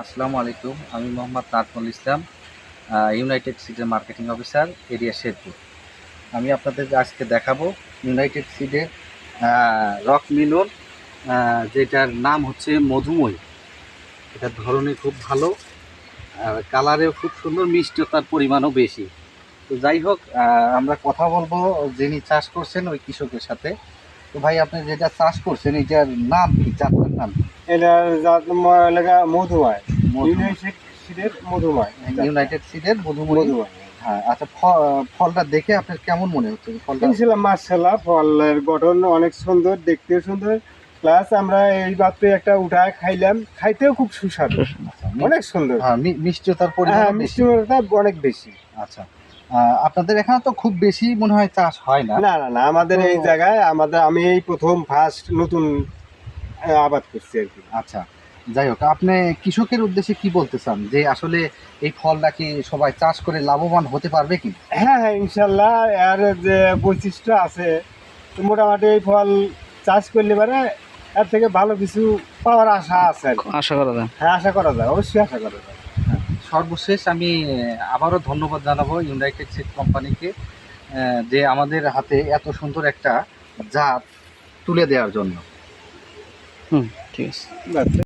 আসসালামু আলাইকুম। আমি মোহাম্মদ নাজমুল ইসলাম, ইউনাইটেড সিডের মার্কেটিং অফিসার, এরিয়া শেরপুর। আমি আপনাদের আজকে দেখাবো ইউনাইটেড সিডের রক মিলন, যেটার নাম হচ্ছে মধুময়। এটার ধরনে খুব ভালো, কালারেও খুব সুন্দর, মিষ্টতার পরিমাণও বেশি। তো যাই হোক, আমরা কথা বলবো যিনি চাষ করছেন ওই কৃষকের সাথে। তো ভাই, আপনি যেটা চাষ করছেন এটার নাম কি, জাতের নাম কি? এটার জাত লেখা মধুময়, মধুময়। ইউনাইটেড সিডের মধুময়, ইউনাইটেড সিডের মধুময়। মধুময়। হ্যাঁ, আচ্ছা, ফলটা দেখে আপনার কেমন মনে হচ্ছে ফলটা? ইনশাল্লাহ মাশাআল্লাহ, ফলের গঠন অনেক সুন্দর, দেখতেও সুন্দর, প্লাস আমরা এই মাত্র একটা উঠায় খাইলাম, খাইতেও খুব সুস্বাদু, আচ্ছা, অনেক সুন্দর। হ্যাঁ, মিষ্টতার হ্যাঁ, পরিমাণ বেশি। মিষ্টিটা অনেক বেশি। আচ্ছা, আপনাদের এখানে তো খুব বেশি মনে হয় চাষ হয় না। না না না, আমাদের এই জায়গায় আমি এই প্রথম ফার্স্ট নতুন আবাদ করছি আর কি। আচ্ছা, যাই হোক, আপনি কৃষকের উদ্দেশ্যে কি বলতে চান, যে আসলে এই ফলটা কি সবাই চাষ করে লাভবান হতে পারবে কি? হ্যাঁ হ্যাঁ, ইনশাল্লাহ এর যে বৈশিষ্ট্য আছে, তো মোটামুটি এই ফল চাষ করলে পারে এর থেকে ভালো কিছু পাওয়ার আশা আছে আর কি। আশা করা যায়। হ্যাঁ, আশা করা যায়, অবশ্যই আশা করা যায়। হ্যাঁ, সর্বশেষ আমি আবারও ধন্যবাদ জানাবো ইউনাইটেড সিড কোম্পানিকে, যে আমাদের হাতে এত সুন্দর একটা জাত তুলে দেওয়ার জন্য। ঠিক আছে। বাস।